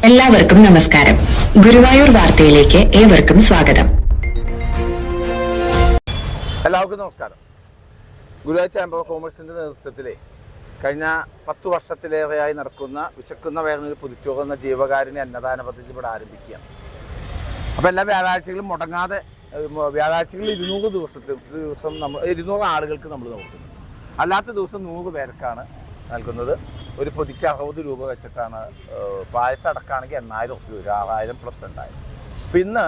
എല്ലാവർക്കും നമസ്കാരം. ഗുരുവായൂർ വാർത്തയിലേക്ക് ഏവർക്കും സ്വാഗതം. എല്ലാവർക്കും നമസ്കാരം. ഗുരുവായൂർ ചേംബർ ഓഫ് കോമേഴ്സിൻ്റെ നേതൃത്വത്തിലെ കഴിഞ്ഞ 10 വർഷത്തിലേറെയായി നടക്കുന്ന വിശക്കുന്ന വേദനയിൽ പുതുച്ചോറ് എന്ന ജീവകാരുണ്യ അന്നദാന പദ്ധതി ഇവിടെ ആരംഭിക്കുകയാണ്. അപ്പോൾ എല്ലാ വ്യാഴാഴ്ചകളും മുടങ്ങാതെ വ്യാഴാഴ്ചകളിൽ 200 ദിവസം നമ്മൾ 200 ആളുകൾക്ക് നമ്മൾ നോക്കുന്നു. അല്ലാത്ത ദിവസം 100 പേർക്കാണ് നൽകുന്നത്. ഒരു പൊതിക്ക് 60 രൂപ വെച്ചിട്ടാണ്. പായസം അടക്കമാണെങ്കിൽ 8000 രൂപ, 6000 പ്ലസ് 2000. അപ്പം ഇന്ന്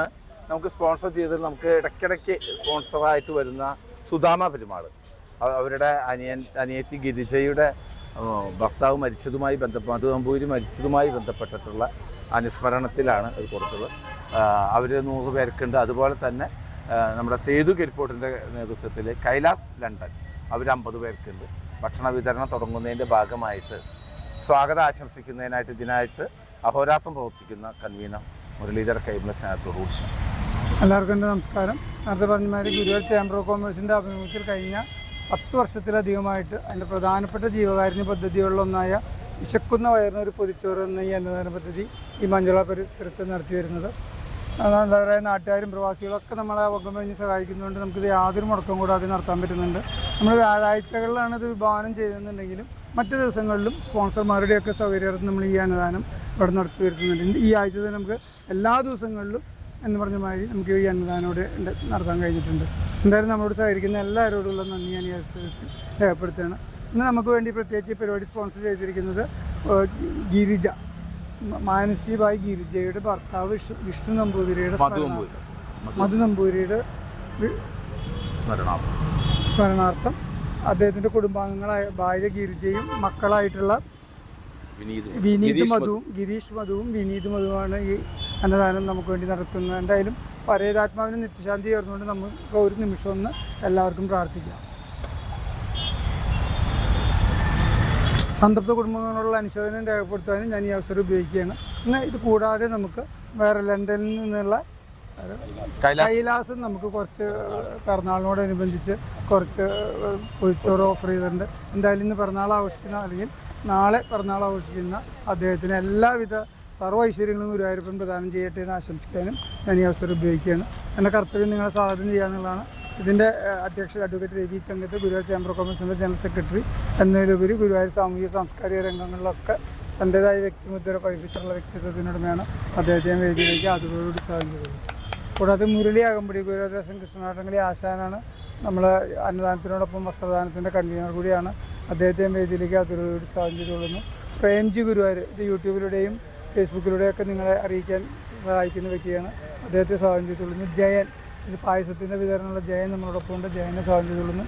നമുക്ക് സ്പോൺസർ ചെയ്തത് നമുക്ക് ഇടയ്ക്കിടയ്ക്ക് സ്പോൺസറായിട്ട് വരുന്ന സുധാമ പെരുമാൾ, അവരുടെ അനിയത്തി ഗിരിജയുടെ ഭർത്താവ് മരിച്ചതുമായി മധുനമ്പൂരി മരിച്ചതുമായി ബന്ധപ്പെട്ടിട്ടുള്ള അനുസ്മരണത്തിലാണ് ഇത് കൊടുത്തത്. അവർ 100 പേർക്കുണ്ട്. അതുപോലെ തന്നെ നമ്മുടെ സേതു കരിപ്പോട്ടിൻ്റെ നേതൃത്വത്തിൽ കൈലാസ് ലണ്ടൻ അവർ 50 പേർക്കുണ്ട്. ഭക്ഷണ വിതരണം തുടങ്ങുന്നതിൻ്റെ ഭാഗമായിട്ട് സ്വാഗതം ആശംസിക്കുന്നതിനായിട്ട് ഇതിനായിട്ട് അഹോരാത്രം പ്രവർത്തിക്കുന്ന കൺവീനർ മുരളീധര കൈമ സ്നേഹത്തോട് കുറിച്ച് എല്ലാവർക്കും എൻ്റെ നമസ്കാരം. നേരത്തെ പറഞ്ഞമാതിരി ഗുരുവായൂർ ചേംബർ ഓഫ് കോമേഴ്സിൻ്റെ ആഭിമുഖ്യത്തിൽ കഴിഞ്ഞ 10 വർഷത്തിലധികമായി അതിൻ്റെ പ്രധാനപ്പെട്ട ജീവകാരുണ്യ പദ്ധതികളിലൊന്നായ വിശക്കുന്ന വയറിന് ഒരു പൊതിച്ചോറ് എന്ന ഈ അന്നദാന പദ്ധതി ഈ മഞ്ചള പരിസരത്ത് നടത്തി വരുന്നത്. നല്ലവരായ നാട്ടുകാരും പ്രവാസികളൊക്കെ നമ്മളെ വകം കഴിഞ്ഞ് സഹായിക്കുന്നതുകൊണ്ട് നമുക്കിത് യാതൊരു മുടക്കം കൂടാതെ നടത്താൻ പറ്റുന്നുണ്ട്. നമ്മൾ വ്യാഴാഴ്ചകളിലാണ് ഇത് വിഭാവനം ചെയ്യുന്നുണ്ടെങ്കിലും മറ്റു ദിവസങ്ങളിലും സ്പോൺസർമാരുടെയൊക്കെ സൗകര്യാർത്ഥം നമ്മൾ ഈ അന്നദാനം ഇവിടെ നടത്തി വരുത്തുന്നുണ്ട്. ഈ ആഴ്ച തന്നെ നമുക്ക് എല്ലാ ദിവസങ്ങളിലും എന്ന് പറഞ്ഞ മാതിരി നമുക്ക് ഈ അന്നദാനോട് നടത്താൻ കഴിഞ്ഞിട്ടുണ്ട്. എന്തായാലും നമ്മളോട് സഹകരിക്കുന്ന എല്ലാവരോടുള്ള നന്ദി ഞാൻ ഈ അവസരത്തിൽ രേഖപ്പെടുത്തുകയാണ്. ഇന്ന് നമുക്ക് വേണ്ടി പ്രത്യേകിച്ച് പരിപാടി സ്പോൺസർ ചെയ്തിരിക്കുന്നത് ഗിരിജ, മാനസീബായി ഗിരിജയുടെ ഭർത്താവ് വിഷ്ണു നമ്പൂതിരിയുടെ മധു നമ്പൂതിരിയുടെ സ്മരണാർത്ഥം അദ്ദേഹത്തിൻ്റെ കുടുംബാംഗങ്ങളായ ഭാര്യ ഗിരിജയും മക്കളായിട്ടുള്ള ഗിരീഷ് മധുവും വിനീത് മധുവാണ് ഈ അന്നദാനം നമുക്ക് വേണ്ടി നടത്തുന്നത്. എന്തായാലും പരേതാത്മാവിന് നിത്യശാന്തി ചേർന്നുകൊണ്ട് നമുക്ക് ഒരു നിമിഷം ഒന്ന് എല്ലാവർക്കും പ്രാർത്ഥിക്കാം. സംതൃപ്ത കുടുംബങ്ങളോടുള്ള അനുശോചനം രേഖപ്പെടുത്താനും ഞാൻ ഈ അവസരം ഉപയോഗിക്കുകയാണ്. എന്നാൽ ഇത് കൂടാതെ നമുക്ക് വേറെ ലണ്ടനിൽ നിന്നുള്ള കൈലാസം നമുക്ക് കുറച്ച് പിറന്നാളിനോടനുബന്ധിച്ച് കുറച്ച് പൊതിച്ചോറ് ഓഫർ ചെയ്തിട്ടുണ്ട്. എന്തായാലും ഇന്ന് പിറന്നാൾ ആഘോഷിക്കുന്ന അല്ലെങ്കിൽ നാളെ പിറന്നാൾ ആഘോഷിക്കുന്ന അദ്ദേഹത്തിന് എല്ലാവിധ സർവ്വ ഐശ്വര്യങ്ങളും ഗുരുവായൂരപ്പൻ പ്രദാനം ചെയ്യട്ടെ എന്ന് ആശംസിക്കാനും ഞാൻ ഈ അവസരം ഉപയോഗിക്കുകയാണ്. എൻ്റെ കർത്തവ്യം നിങ്ങളെ സ്വാഗതം ചെയ്യാന്നുള്ളതാണ്. ഇതിൻ്റെ അധ്യക്ഷൻ advocate Ravi Chankath, Guruvayur chamber of കോമേഴ്സിൻ്റെ ജനറൽ സെക്രട്ടറി എന്നതിലുപരി ഗുരുവായൂർ സാമൂഹിക സാംസ്കാരിക രംഗങ്ങളിലൊക്കെ തൻ്റേതായ വ്യക്തിമുദ്ര പതിപ്പിച്ചിട്ടുള്ള വ്യക്തിത്വത്തിനുടമയാണ്. അദ്ദേഹത്തെ വേദിയിലേക്ക് അതുപോലോട് സാധിക്കുന്നത്. കൂടാതെ മുരളി അകമ്പടി ഗുരുവായൂർ കൃഷ്ണനാട്ടങ്ങളി ആശാനാണ്. നമ്മൾ അന്നദാനത്തിനോടൊപ്പം വസ്ത്രദാനത്തിൻ്റെ കൺവീനർ കൂടിയാണ്. അദ്ദേഹത്തെ വേദിയിലേക്ക് അതുപോലോട് സാധിച്ചിട്ടുള്ളൂ. പ്രേംജി ഗുരുവായൂർ ഇത് യൂട്യൂബിലൂടെയും ഫേസ്ബുക്കിലൂടെയൊക്കെ നിങ്ങളെ അറിയിക്കാൻ സഹായിക്കുന്ന വ്യക്തിയാണ്. അദ്ദേഹത്തെ സ്വാഗതം ചെയ്തിട്ടുള്ളൂ. ജയൻ, ഇത് പായസത്തിൻ്റെ വിതരണമുള്ള ജയൻ നമ്മളോടൊപ്പം ഉണ്ട്. ജയനെ സ്വാഗതം ചെയ്തിട്ടുള്ളൂ.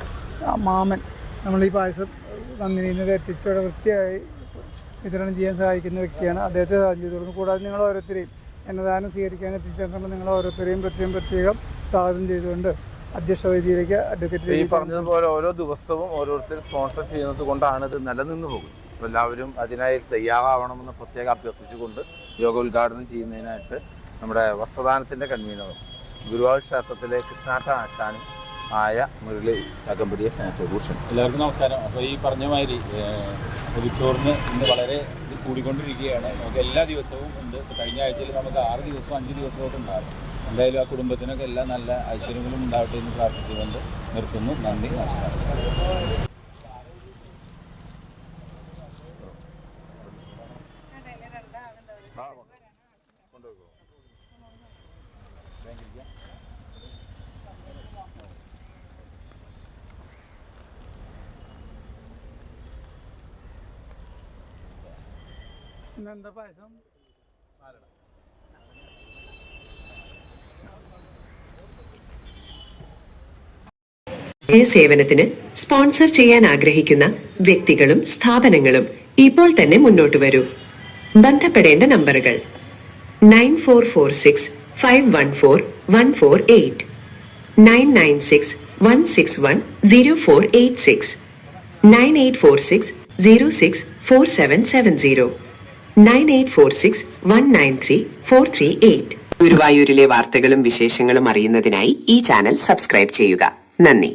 മാമൻ നമ്മൾ ഈ പായസം നന്ദിനിയിൽ എത്തിച്ചവിടെ വൃത്തിയായി വിതരണം ചെയ്യാൻ സഹായിക്കുന്ന വ്യക്തിയാണ്. അദ്ദേഹത്തെ സ്വാഗതം ചെയ്തിട്ടുള്ളൂ. കൂടാതെ നിങ്ങൾ ഓരോരുത്തരെയും അന്നദാനം സ്വീകരിക്കാൻ എത്തിച്ചേർന്നുകൊണ്ട് നിങ്ങൾ ഓരോരുത്തരെയും പ്രത്യേകം സ്വാഗതം ചെയ്തുകൊണ്ട് അധ്യക്ഷ വേദിയിലേക്ക് അഡ്വക്കേറ്റ് ഈ പറഞ്ഞതുപോലെ ഓരോ ദിവസവും ഓരോരുത്തർ സ്പോൺസർ ചെയ്യുന്നത് കൊണ്ടാണ് ഇത് നിലനിന്ന് പോകുന്നത്. അപ്പോൾ എല്ലാവരും അതിനായി തയ്യാറാവണമെന്ന് പ്രത്യേകം അഭ്യർത്ഥിച്ചുകൊണ്ട് യോഗ ഉദ്ഘാടനം ചെയ്യുന്നതിനായിട്ട് നമ്മുടെ വസ്ത്രദാനത്തിൻ്റെ കൺവീനറും ഗുരുവായൂർ ക്ഷേത്രത്തിലെ കൃഷ്ണാട്ട ആശാനും ആയ മുരളി അകമ്പടിയെ സ്നേഹത്തോട് കുറിച്ചുണ്ട്. എല്ലാവർക്കും നമസ്കാരം. അപ്പോൾ ഈ പറഞ്ഞ മാതിരി പൊതിച്ചോറിന് ഇന്ന് വളരെ ഇത് കൂടിക്കൊണ്ടിരിക്കുകയാണ്. നമുക്ക് എല്ലാ ദിവസവും ഉണ്ട്. കഴിഞ്ഞ ആഴ്ചയിൽ നമുക്ക് 6 ദിവസവും 5 ദിവസമൊക്കെ ഉണ്ടാകും. എന്തായാലും ആ കുടുംബത്തിനൊക്കെ എല്ലാം നല്ല ഐശ്വര്യങ്ങളും ഉണ്ടാവട്ടെ എന്ന് പ്രാർത്ഥിച്ചുകൊണ്ട് നിർത്തുന്നു. നന്ദി, നമസ്കാരം. എന്താ പായസം സേവനത്തിന് സ്പോൺസർ ചെയ്യാൻ ആഗ്രഹിക്കുന്ന വ്യക്തികളും സ്ഥാപനങ്ങളും ഇപ്പോൾ തന്നെ മുന്നോട്ട് വരൂ. ബന്ധപ്പെടേണ്ട നമ്പറുകൾ 9446 514 148, 996 161 0486, 9846 06 4770, 9846 193 438. ഗുരുവായൂരിലെ വാർത്തകളും വിശേഷങ്ങളും അറിയുന്നതിനായി ഈ ചാനൽ സബ്സ്ക്രൈബ് ചെയ്യുക. നന്ദി.